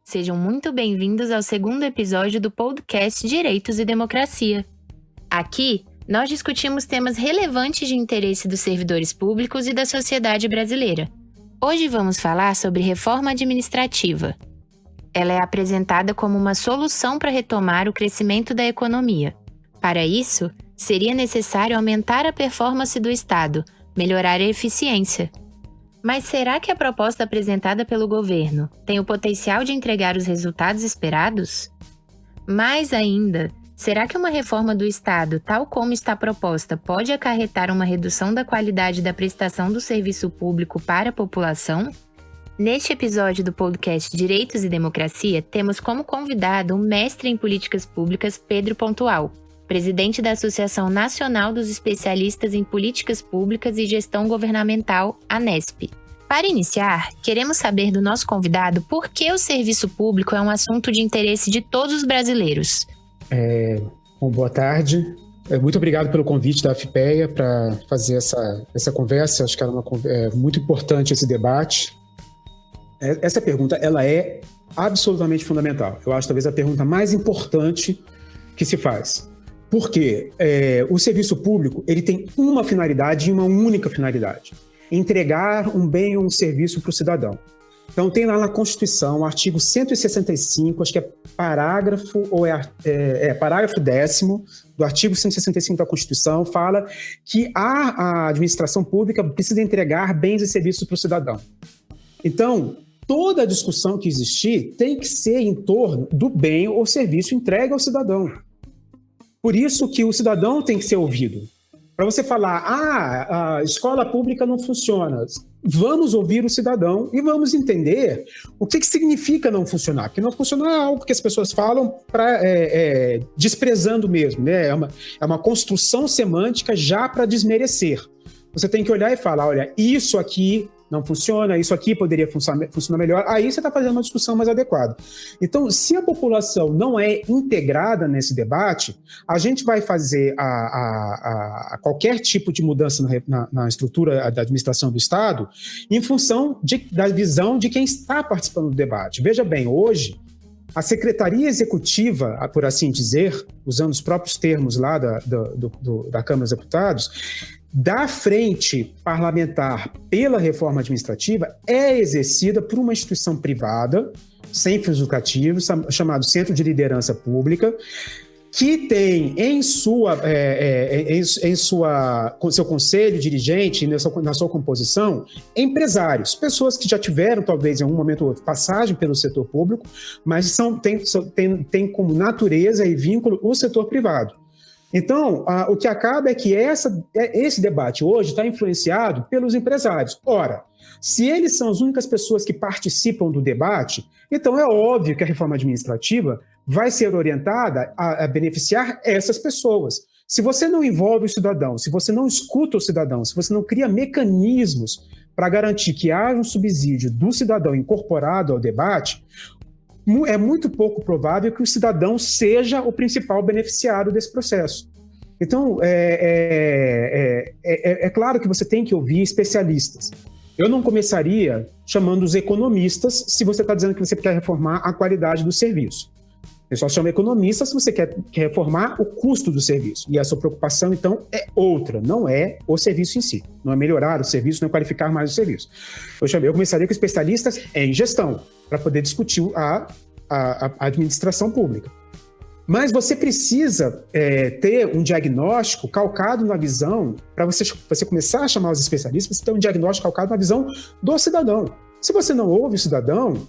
Sejam muito bem-vindos ao segundo episódio do podcast Direitos e Democracia. Aqui, nós discutimos temas relevantes de interesse dos servidores públicos e da sociedade brasileira. Hoje vamos falar sobre reforma administrativa. Ela é apresentada como uma solução para retomar o crescimento da economia. Para isso, seria necessário aumentar a performance do Estado, melhorar a eficiência. Mas será que a proposta apresentada pelo governo tem o potencial de entregar os resultados esperados? Mais ainda, será que uma reforma do Estado, tal como está proposta, pode acarretar uma redução da qualidade da prestação do serviço público para a população? Neste episódio do podcast Direitos e Democracia, temos como convidado o mestre em políticas públicas Pedro Pontual, presidente da Associação Nacional dos Especialistas em Políticas Públicas e Gestão Governamental, ANESP. Para iniciar, queremos saber do nosso convidado por que o serviço público é um assunto de interesse de todos os brasileiros. Boa tarde. Muito obrigado pelo convite da AFPEA para fazer essa conversa. Acho que é muito importante esse debate. Essa pergunta ela é absolutamente fundamental. Eu acho talvez a pergunta mais importante que se faz. Porque o serviço público ele tem uma finalidade e uma única finalidade: entregar um bem ou um serviço para o cidadão. Então tem lá na Constituição, o artigo 165, acho que é parágrafo 10º do artigo 165 da Constituição, fala que a administração pública precisa entregar bens e serviços para o cidadão. Então, toda a discussão que existir tem que ser em torno do bem ou serviço entregue ao cidadão. Por isso que o cidadão tem que ser ouvido. Para você falar, a escola pública não funciona, vamos ouvir o cidadão e vamos entender o que significa não funcionar. Porque não funcionar é algo que as pessoas falam desprezando mesmo, né? É uma construção semântica já para desmerecer. Você tem que olhar e falar, olha, isso aqui não funciona, isso aqui poderia funcionar melhor, aí você está fazendo uma discussão mais adequada. Então, se a população não é integrada nesse debate, a gente vai fazer qualquer tipo de mudança na estrutura da administração do Estado em função da visão de quem está participando do debate. Veja bem, hoje, a Secretaria Executiva, por assim dizer, usando os próprios termos lá da Câmara dos Deputados, da frente parlamentar pela reforma administrativa é exercida por uma instituição privada, sem fins lucrativos, chamado Centro de Liderança Pública, que tem em seu conselho dirigente, na sua composição, empresários, pessoas que já tiveram, talvez, em algum momento ou outro, passagem pelo setor público, mas tem como natureza e vínculo o setor privado. Então, o que acaba é que esse debate hoje está influenciado pelos empresários. Ora, se eles são as únicas pessoas que participam do debate, então é óbvio que a reforma administrativa vai ser orientada a beneficiar essas pessoas. Se você não envolve o cidadão, se você não escuta o cidadão, se você não cria mecanismos para garantir que haja um subsídio do cidadão incorporado ao debate, é muito pouco provável que o cidadão seja o principal beneficiário desse processo. Então, é claro que você tem que ouvir especialistas. Eu não começaria chamando os economistas se você está dizendo que você quer reformar a qualidade do serviço. Você só chama economista se você quer reformar o custo do serviço. E a sua preocupação, então, é outra, não é o serviço em si. Não é melhorar o serviço, não é qualificar mais o serviço. Eu começaria com especialistas em gestão, para poder discutir a administração pública. Mas você precisa ter um diagnóstico calcado na visão, para você começar a chamar os especialistas, você ter um diagnóstico calcado na visão do cidadão. Se você não ouve o cidadão,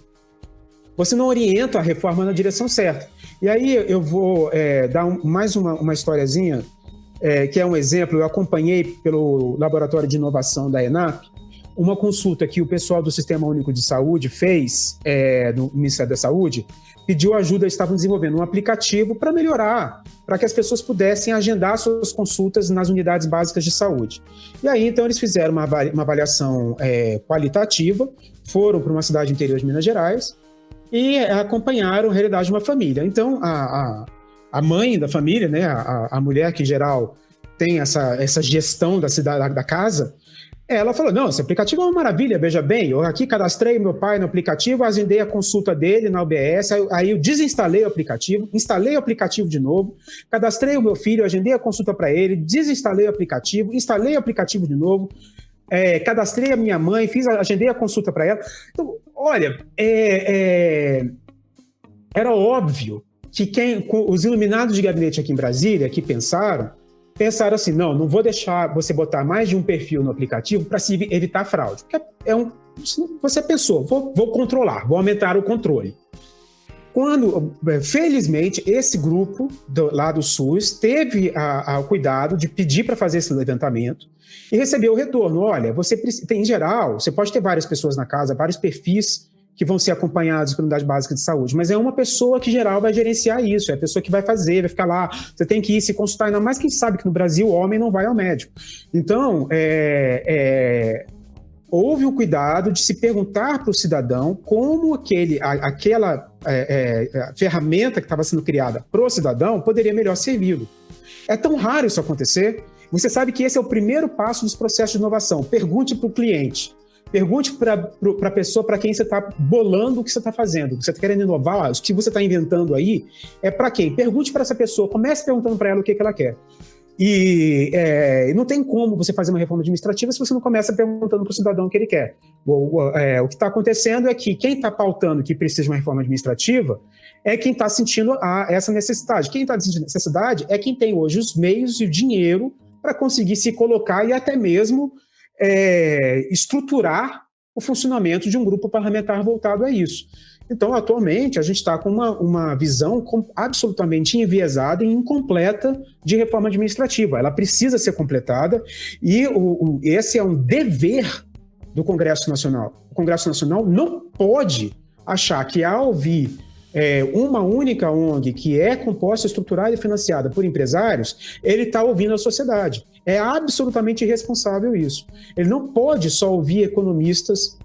você não orienta a reforma na direção certa. E aí eu vou dar mais uma historiazinha, que é um exemplo. Eu acompanhei pelo Laboratório de Inovação da ENAP, uma consulta que o pessoal do Sistema Único de Saúde fez no Ministério da Saúde, pediu ajuda, estavam desenvolvendo um aplicativo para melhorar, para que as pessoas pudessem agendar suas consultas nas unidades básicas de saúde. E aí, então, eles fizeram uma avaliação qualitativa, foram para uma cidade interior de Minas Gerais e acompanharam a realidade de uma família. Então, a mãe da família, né, a mulher que, em geral, tem essa gestão da cidade, da casa, Ela falou, não, esse aplicativo é uma maravilha, veja bem, eu aqui cadastrei meu pai no aplicativo, agendei a consulta dele na UBS, aí eu desinstalei o aplicativo, instalei o aplicativo de novo, cadastrei o meu filho, agendei a consulta para ele, desinstalei o aplicativo, instalei o aplicativo de novo, cadastrei a minha mãe, agendei a consulta para ela. Então, olha, era óbvio que os iluminados de gabinete aqui em Brasília, que pensaram assim, não vou deixar você botar mais de um perfil no aplicativo para se evitar fraude. Porque você pensou, vou controlar, vou aumentar o controle. Felizmente, esse grupo lá do SUS teve o cuidado de pedir para fazer esse levantamento e recebeu o retorno. Olha, em geral, você pode ter várias pessoas na casa, vários perfis que vão ser acompanhados pela unidade básica de saúde, mas é uma pessoa que, em geral, vai gerenciar isso, é a pessoa que vai fazer, vai ficar lá, você tem que ir se consultar, ainda mais quem sabe que no Brasil o homem não vai ao médico. Então, houve o cuidado de se perguntar para o cidadão como aquela ferramenta que estava sendo criada para o cidadão poderia melhor servi-lo. É tão raro isso acontecer. Você sabe que esse é o primeiro passo dos processos de inovação. Pergunte para o cliente. Pergunte para a pessoa para quem você está bolando o que você está fazendo, o que você está querendo inovar, o que você está inventando aí, é para quem? Pergunte para essa pessoa, comece perguntando para ela o que ela quer. E não tem como você fazer uma reforma administrativa se você não começa perguntando para o cidadão o que ele quer. O que está acontecendo é que quem está pautando que precisa de uma reforma administrativa é quem está sentindo essa necessidade. Quem está sentindo necessidade é quem tem hoje os meios e o dinheiro para conseguir se colocar e até mesmo estruturar o funcionamento de um grupo parlamentar voltado a isso. Então, atualmente, a gente está com uma visão absolutamente enviesada e incompleta de reforma administrativa. Ela precisa ser completada e esse é um dever do Congresso Nacional. O Congresso Nacional não pode achar que, ao ouvir uma única ONG que é composta, estruturada e financiada por empresários, ele está ouvindo a sociedade. É absolutamente irresponsável isso. Ele não pode só ouvir economistas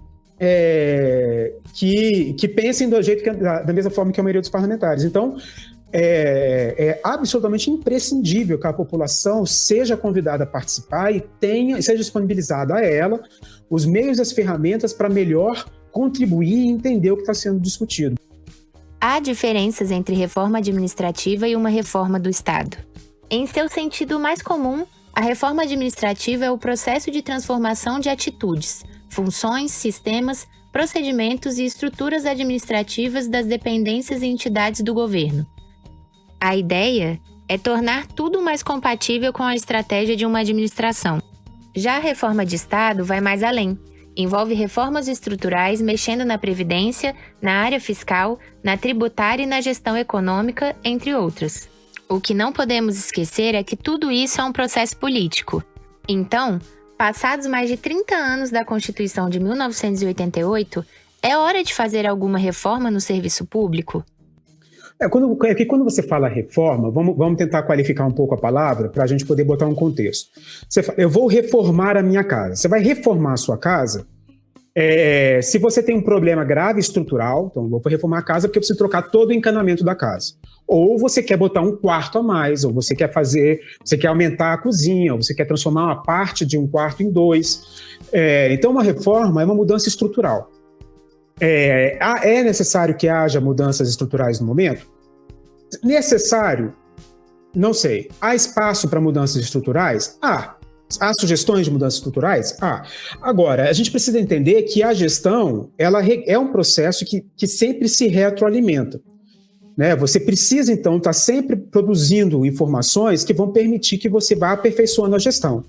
que pensem da mesma forma que a maioria dos parlamentares. Então, é absolutamente imprescindível que a população seja convidada a participar e seja disponibilizada a ela os meios e as ferramentas para melhor contribuir e entender o que está sendo discutido. Há diferenças entre reforma administrativa e uma reforma do Estado. Em seu sentido mais comum, a reforma administrativa é o processo de transformação de atitudes, funções, sistemas, procedimentos e estruturas administrativas das dependências e entidades do governo. A ideia é tornar tudo mais compatível com a estratégia de uma administração. Já a reforma de Estado vai mais além. Envolve reformas estruturais mexendo na previdência, na área fiscal, na tributária e na gestão econômica, entre outras. O que não podemos esquecer é que tudo isso é um processo político. Então, passados mais de 30 anos da Constituição de 1988, é hora de fazer alguma reforma no serviço público? Quando você fala reforma, vamos tentar qualificar um pouco a palavra para a gente poder botar um contexto. Você fala, eu vou reformar a minha casa. Você vai reformar a sua casa? Se você tem um problema grave estrutural, então vou reformar a casa porque eu preciso trocar todo o encanamento da casa. Ou você quer botar um quarto a mais, ou você quer aumentar a cozinha, ou você quer transformar uma parte de um quarto em 2. Então uma reforma é uma mudança estrutural. É necessário que haja mudanças estruturais no momento? Necessário? Não sei. Há espaço para mudanças estruturais? Há sugestões de mudanças estruturais? Agora, a gente precisa entender que a gestão ela é um processo que sempre se retroalimenta. Né? Você precisa, então, estar sempre produzindo informações que vão permitir que você vá aperfeiçoando a gestão.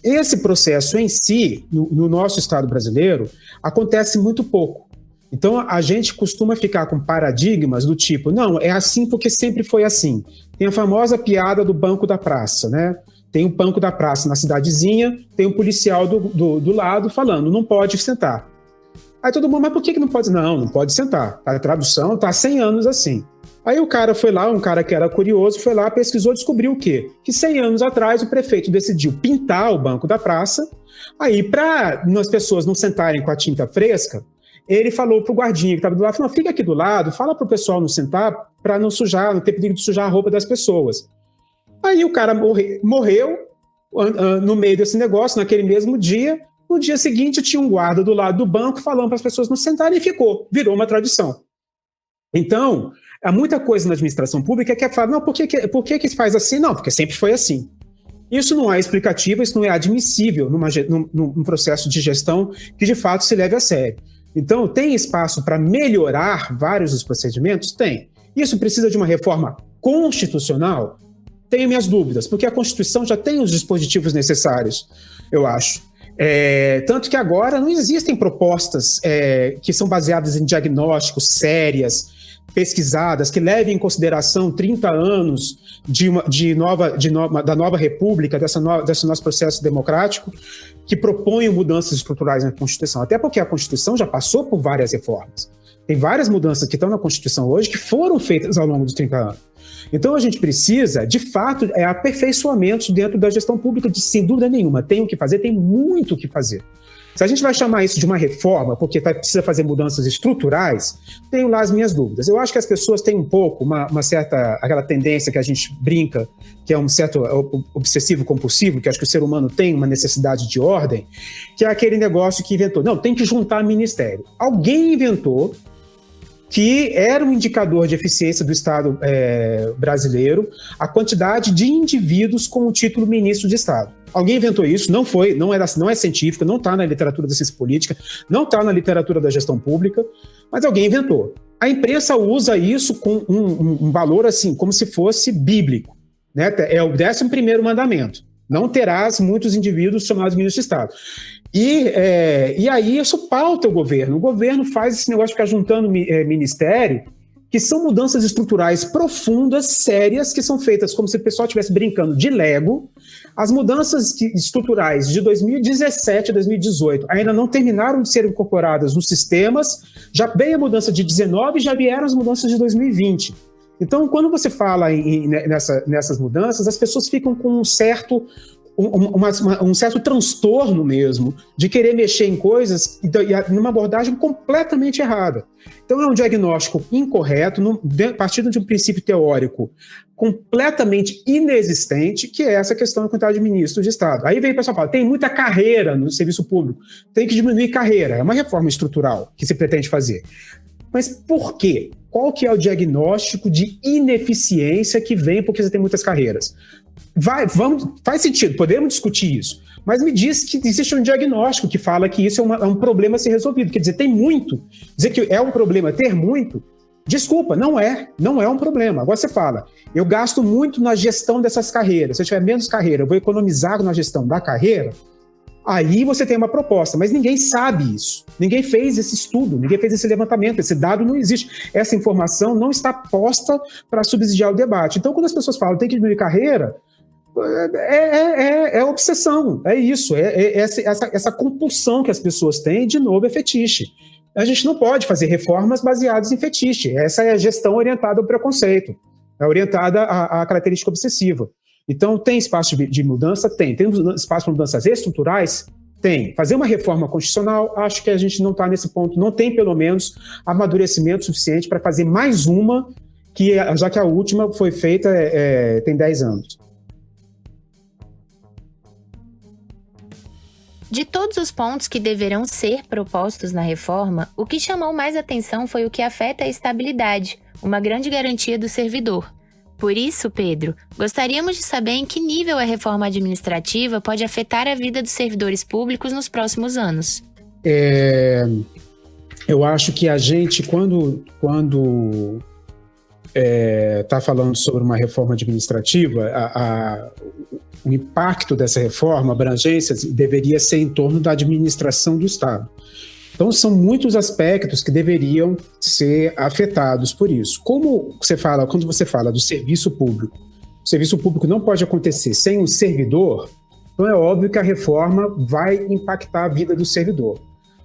Esse processo em si, no nosso Estado brasileiro, acontece muito pouco. Então, a gente costuma ficar com paradigmas do tipo, não, é assim porque sempre foi assim. Tem a famosa piada do banco da praça, né? Tem um banco da praça na cidadezinha, tem um policial do lado falando, não pode sentar. Aí todo mundo, mas por que não pode? Não pode sentar. A tradução está há 100 anos assim. Aí o cara foi lá, um cara que era curioso, foi lá, pesquisou, descobriu o quê? Que 100 anos atrás o prefeito decidiu pintar o banco da praça, aí para as pessoas não sentarem com a tinta fresca, ele falou pro guardinha que estava do lado, falou, fica aqui do lado, fala pro pessoal não sentar para não ter perigo de sujar a roupa das pessoas. Aí o cara morreu no meio desse negócio, naquele mesmo dia, No dia seguinte, tinha um guarda do lado do banco falando para as pessoas não sentarem e virou uma tradição. Então, há muita coisa na administração pública que fala, não, por que faz assim? Não, porque sempre foi assim. Isso não é explicativo, isso não é admissível num processo de gestão que de fato se leve a sério. Então, tem espaço para melhorar vários dos procedimentos? Tem. Isso precisa de uma reforma constitucional? Tenho minhas dúvidas, porque a Constituição já tem os dispositivos necessários, eu acho. Tanto que agora não existem propostas que são baseadas em diagnósticos sérias, pesquisadas, que levem em consideração 30 anos da nova república, desse nosso processo democrático, que proponham mudanças estruturais na Constituição. Até porque a Constituição já passou por várias reformas. Tem várias mudanças que estão na Constituição hoje que foram feitas ao longo dos 30 anos. Então a gente precisa, de fato, aperfeiçoamentos dentro da gestão pública, sem dúvida nenhuma. Tem o que fazer, tem muito o que fazer. Se a gente vai chamar isso de uma reforma, porque precisa fazer mudanças estruturais, tenho lá as minhas dúvidas. Eu acho que as pessoas têm um pouco uma certa, aquela tendência que a gente brinca, que é um certo obsessivo-compulsivo, que acho que o ser humano tem uma necessidade de ordem, que é aquele negócio que inventou. Não, tem que juntar ministério. Alguém inventou que era um indicador de eficiência do Estado brasileiro, a quantidade de indivíduos com o título ministro de Estado. Alguém inventou isso, não é científico, não está na literatura da ciência política, não está na literatura da gestão pública, mas alguém inventou. A imprensa usa isso com um valor assim, como se fosse bíblico, né? É o 11º mandamento. Não terás muitos indivíduos chamados ministros de Estado. E aí isso pauta o governo. O governo faz esse negócio de ficar juntando ministério, que são mudanças estruturais profundas, sérias, que são feitas como se o pessoal estivesse brincando de Lego. As mudanças estruturais de 2017 a 2018 ainda não terminaram de ser incorporadas nos sistemas, já veio a mudança de 19 e já vieram as mudanças de 2020. Então, quando você fala nessas mudanças, as pessoas ficam com um certo transtorno mesmo, de querer mexer em coisas numa abordagem completamente errada. Então é um diagnóstico incorreto, partindo de um princípio teórico completamente inexistente, que é essa questão da quantidade de ministros de Estado. Aí vem o pessoal e fala, tem muita carreira no serviço público, tem que diminuir carreira. É uma reforma estrutural que se pretende fazer. Mas por quê? Qual que é o diagnóstico de ineficiência que vem porque você tem muitas carreiras? Faz sentido, podemos discutir isso, mas me diz que existe um diagnóstico que fala que isso é um problema a ser resolvido. Quer dizer, tem muito. Dizer que é um problema ter muito, desculpa, não é um problema. Agora você fala, eu gasto muito na gestão dessas carreiras, se eu tiver menos carreira, eu vou economizar na gestão da carreira, aí você tem uma proposta, mas ninguém sabe isso. Ninguém fez esse estudo, ninguém fez esse levantamento, esse dado não existe. Essa informação não está posta para subsidiar o debate. Então, quando as pessoas falam tem que diminuir carreira, é obsessão, é isso, essa compulsão que as pessoas têm, de novo, é fetiche. A gente não pode fazer reformas baseadas em fetiche. Essa é a gestão orientada ao preconceito, é orientada à característica obsessiva. Então, tem espaço de mudança? Tem espaço para mudanças estruturais? Tem. Fazer uma reforma constitucional, acho que a gente não está nesse ponto, não tem, pelo menos, amadurecimento suficiente para fazer mais uma, já que a última foi feita tem 10 anos. De todos os pontos que deverão ser propostos na reforma, o que chamou mais atenção foi o que afeta a estabilidade, uma grande garantia do servidor. Por isso, Pedro, gostaríamos de saber em que nível a reforma administrativa pode afetar a vida dos servidores públicos nos próximos anos. Eu acho que a gente, quando está falando sobre uma reforma administrativa, o impacto dessa reforma, a abrangência, deveria ser em torno da administração do Estado. Então, são muitos aspectos que deveriam ser afetados por isso. Quando você fala do serviço público, o serviço público não pode acontecer sem um servidor, então é óbvio que a reforma vai impactar a vida do servidor.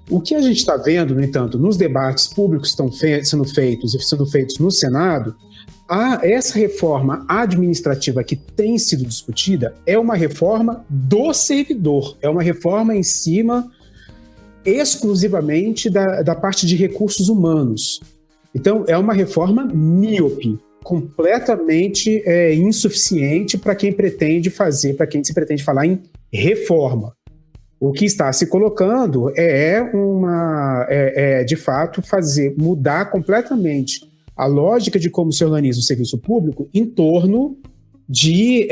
O que a gente está vendo, no entanto, nos debates públicos que estão sendo feitos no Senado, essa reforma administrativa que tem sido discutida é uma reforma do servidor, é uma reforma em cima exclusivamente da parte de recursos humanos. Então, é uma reforma míope, completamente insuficiente para quem se pretende falar em reforma. O que está se colocando de fato, mudar completamente a lógica de como se organiza o serviço público em torno de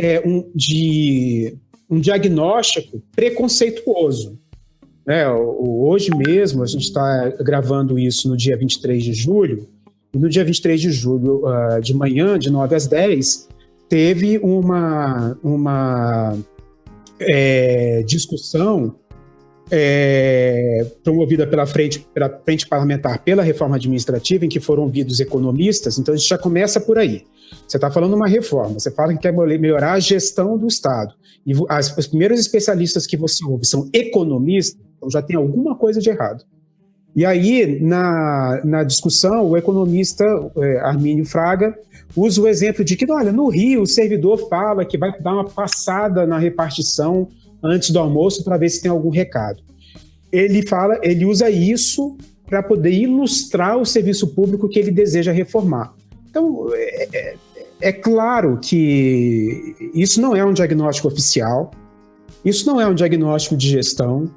um diagnóstico preconceituoso. Hoje mesmo, a gente está gravando isso no dia 23 de julho, e no dia 23 de julho, de manhã, de 9 às 10, teve uma discussão promovida pela frente parlamentar pela reforma administrativa, em que foram ouvidos economistas. Então a gente já começa por aí. Você está falando uma reforma, você fala que quer melhorar a gestão do Estado, e os primeiros especialistas que você ouve são economistas, então já tem alguma coisa de errado. E aí, na discussão, o economista Armínio Fraga usa o exemplo de que, olha, no Rio o servidor fala que vai dar uma passada na repartição antes do almoço para ver se tem algum recado. Ele usa isso para poder ilustrar o serviço público que ele deseja reformar. Então, é claro que isso não é um diagnóstico oficial, isso não é um diagnóstico de gestão,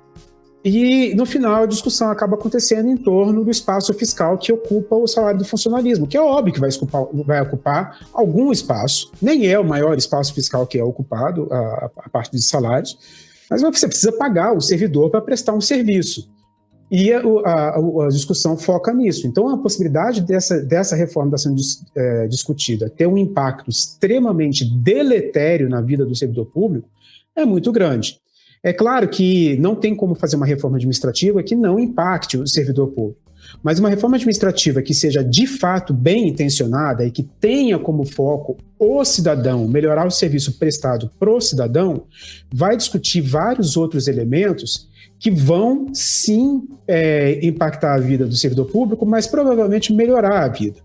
e, no final, a discussão acaba acontecendo em torno do espaço fiscal que ocupa o salário do funcionalismo, que é óbvio que vai ocupar algum espaço. Nem é o maior espaço fiscal que é ocupado, a parte dos salários, mas você precisa pagar o servidor para prestar um serviço. E a discussão foca nisso. Então, a possibilidade dessa reforma estar sendo discutida ter um impacto extremamente deletério na vida do servidor público é muito grande. É claro que não tem como fazer uma reforma administrativa que não impacte o servidor público, mas uma reforma administrativa que seja de fato bem intencionada e que tenha como foco o cidadão, melhorar o serviço prestado para o cidadão, vai discutir vários outros elementos que vão sim impactar a vida do servidor público, mas provavelmente melhorar a vida,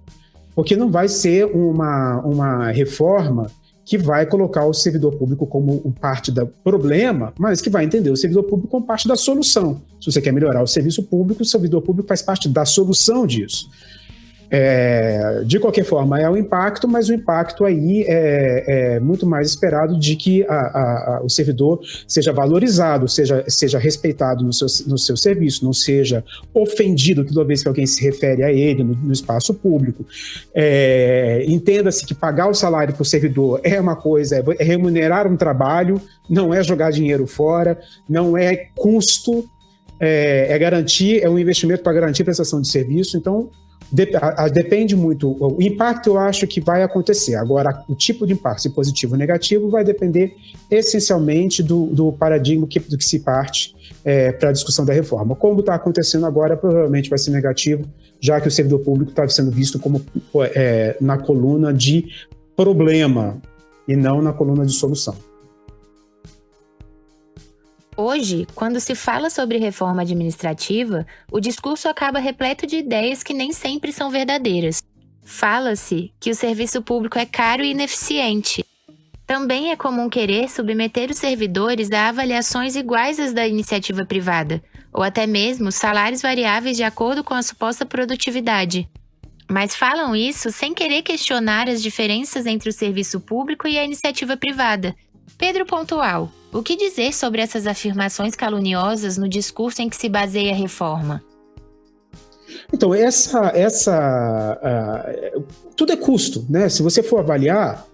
porque não vai ser uma reforma que vai colocar o servidor público como parte do problema, mas que vai entender o servidor público como parte da solução. Se você quer melhorar o serviço público, o servidor público faz parte da solução disso. De qualquer forma, é um impacto, mas o impacto aí é muito mais esperado de que o servidor seja valorizado, seja respeitado no seu serviço, não seja ofendido toda vez que alguém se refere a ele no espaço público. Entenda-se que pagar o salário para o servidor é uma coisa, é remunerar um trabalho, não é jogar dinheiro fora, não é custo, é um investimento para garantir a prestação de serviço. Então, depende muito. O impacto eu acho que vai acontecer. Agora, o tipo de impacto, se positivo ou negativo, vai depender essencialmente do paradigma do que se parte para a discussão da reforma. Como está acontecendo agora, provavelmente vai ser negativo, já que o servidor público está sendo visto como na coluna de problema e não na coluna de solução. Hoje, quando se fala sobre reforma administrativa, o discurso acaba repleto de ideias que nem sempre são verdadeiras. Fala-se que o serviço público é caro e ineficiente. Também é comum querer submeter os servidores a avaliações iguais às da iniciativa privada, ou até mesmo salários variáveis de acordo com a suposta produtividade. Mas falam isso sem querer questionar as diferenças entre o serviço público e a iniciativa privada. Pedro Pontual, o que dizer sobre essas afirmações caluniosas no discurso em que se baseia a reforma? Então, tudo é custo, né? Se você for avaliar,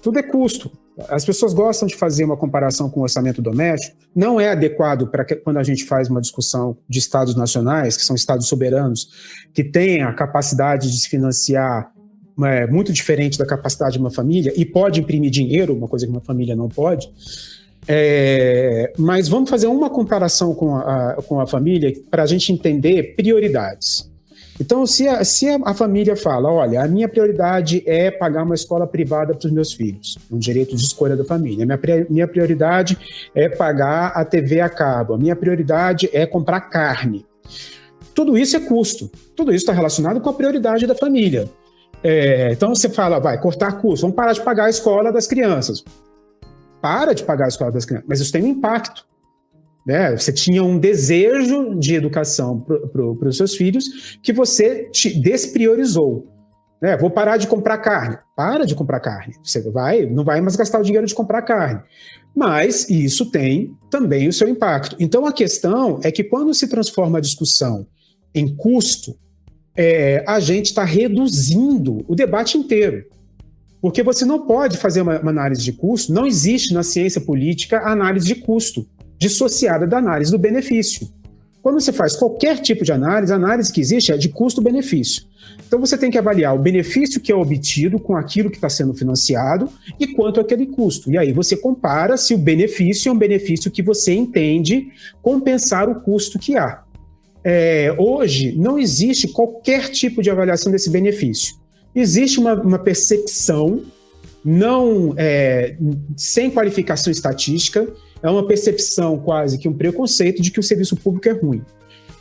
tudo é custo. As pessoas gostam de fazer uma comparação com o orçamento doméstico. Não é adequado para quando a gente faz uma discussão de estados nacionais, que são estados soberanos, que têm a capacidade de se financiar muito diferente da capacidade de uma família, e pode imprimir dinheiro, uma coisa que uma família não pode. Mas vamos fazer uma comparação com a família para a gente entender prioridades. Então, se a família fala, olha, a minha prioridade é pagar uma escola privada para os meus filhos, um direito de escolha da família. Minha prioridade é pagar a TV a cabo. A minha prioridade é comprar carne. Tudo isso é custo. Tudo isso está relacionado com a prioridade da família. Então você fala, vai cortar custo, vamos parar de pagar a escola das crianças. Para de pagar a escola das crianças, mas isso tem um impacto, né? Você tinha um desejo de educação para os seus filhos que você te despriorizou. Vou parar de comprar carne. Para de comprar carne. Você não vai mais gastar o dinheiro de comprar carne. Mas isso tem também o seu impacto. Então, a questão é que quando se transforma a discussão em custo, a gente está reduzindo o debate inteiro. Porque você não pode fazer uma análise de custo, não existe na ciência política a análise de custo dissociada da análise do benefício. Quando você faz qualquer tipo de análise, a análise que existe é de custo-benefício. Então você tem que avaliar o benefício que é obtido com aquilo que está sendo financiado e quanto aquele custo. E aí você compara se o benefício é um benefício que você entende compensar o custo que há. Hoje não existe qualquer tipo de avaliação desse benefício. Existe uma percepção sem qualificação estatística, é uma percepção quase que um preconceito de que o serviço público é ruim.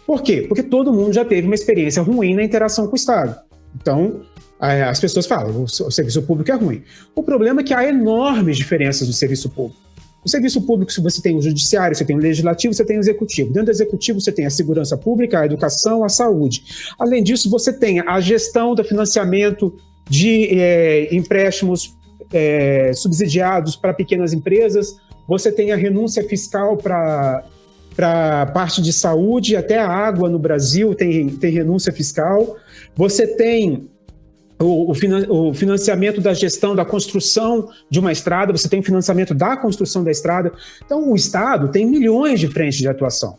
Por quê? Porque todo mundo já teve uma experiência ruim na interação com o Estado. Então, as pessoas falam, o serviço público é ruim. O problema é que há enormes diferenças no serviço público. No serviço público, se você tem o judiciário, você tem o legislativo, você tem o executivo. Dentro do executivo, você tem a segurança pública, a educação, a saúde. Além disso, você tem a gestão do financiamento de empréstimos subsidiados para pequenas empresas. Você tem a renúncia fiscal para a parte de saúde, até a água no Brasil tem renúncia fiscal. Você tem o financiamento da gestão da construção de uma estrada, você tem o financiamento da construção da estrada. Então, o Estado tem milhões de frentes de atuação.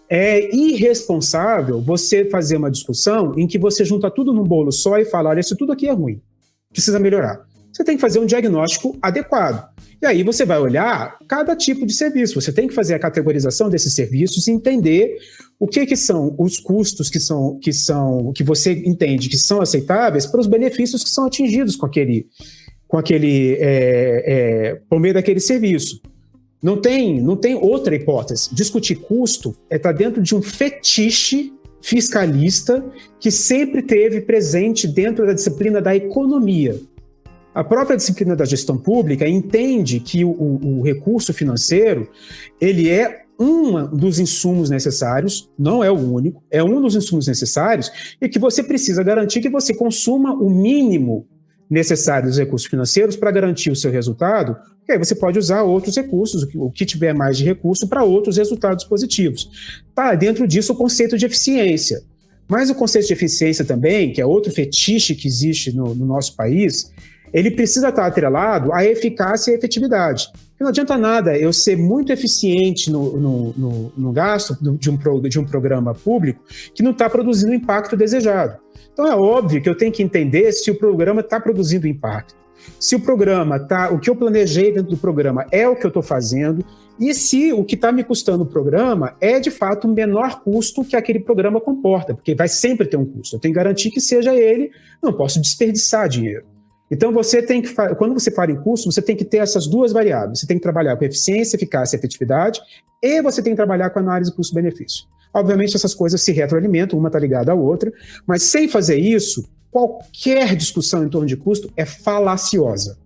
É irresponsável você fazer uma discussão em que você junta tudo num bolo só e fala, olha, isso tudo aqui é ruim, precisa melhorar. Você tem que fazer um diagnóstico adequado. E aí você vai olhar cada tipo de serviço. Você tem que fazer a categorização desses serviços e entender o que são os custos que você entende que são aceitáveis para os benefícios que são atingidos por meio daquele serviço. Não tem outra hipótese. Discutir custo está dentro de um fetiche fiscalista que sempre teve presente dentro da disciplina da economia. A própria disciplina da gestão pública entende que o recurso financeiro ele é um dos insumos necessários, não é o único, é um dos insumos necessários e que você precisa garantir que você consuma o mínimo necessário dos recursos financeiros para garantir o seu resultado, porque aí você pode usar outros recursos, o que tiver mais de recurso, para outros resultados positivos. Tá, dentro disso o conceito de eficiência. Mas o conceito de eficiência também, que é outro fetiche que existe no nosso país, ele precisa estar atrelado à eficácia e à efetividade. Não adianta nada eu ser muito eficiente no gasto de um programa público que não está produzindo o impacto desejado. Então é óbvio que eu tenho que entender se o programa está produzindo impacto. Se o o que eu planejei dentro do programa é o que eu estou fazendo e se o que está me custando o programa é de fato o menor custo que aquele programa comporta, porque vai sempre ter um custo. Eu tenho que garantir que seja ele, não posso desperdiçar dinheiro. Então, quando você fala em custo, você tem que ter essas duas variáveis. Você tem que trabalhar com eficiência, eficácia e efetividade, e você tem que trabalhar com análise custo-benefício. Obviamente, essas coisas se retroalimentam, uma está ligada à outra, mas sem fazer isso, qualquer discussão em torno de custo é falaciosa.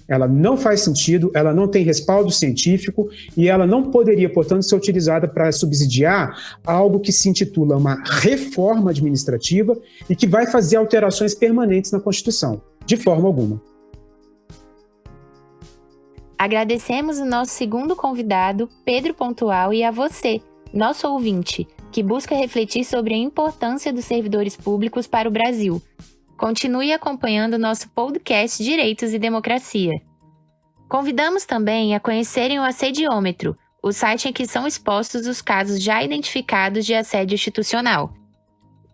Ela não faz sentido, ela não tem respaldo científico e ela não poderia, portanto, ser utilizada para subsidiar algo que se intitula uma reforma administrativa e que vai fazer alterações permanentes na Constituição. De forma alguma. Agradecemos o nosso segundo convidado, Pedro Pontual, e a você, nosso ouvinte, que busca refletir sobre a importância dos servidores públicos para o Brasil. Continue acompanhando nosso podcast Direitos e Democracia. Convidamos também a conhecerem o Assediômetro, o site em que são expostos os casos já identificados de assédio institucional.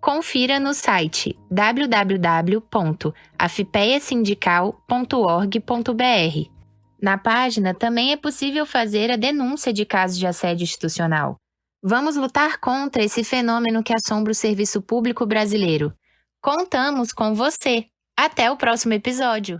Confira no site www.afpeasindical.org.br. Na página também é possível fazer a denúncia de casos de assédio institucional. Vamos lutar contra esse fenômeno que assombra o serviço público brasileiro. Contamos com você! Até o próximo episódio!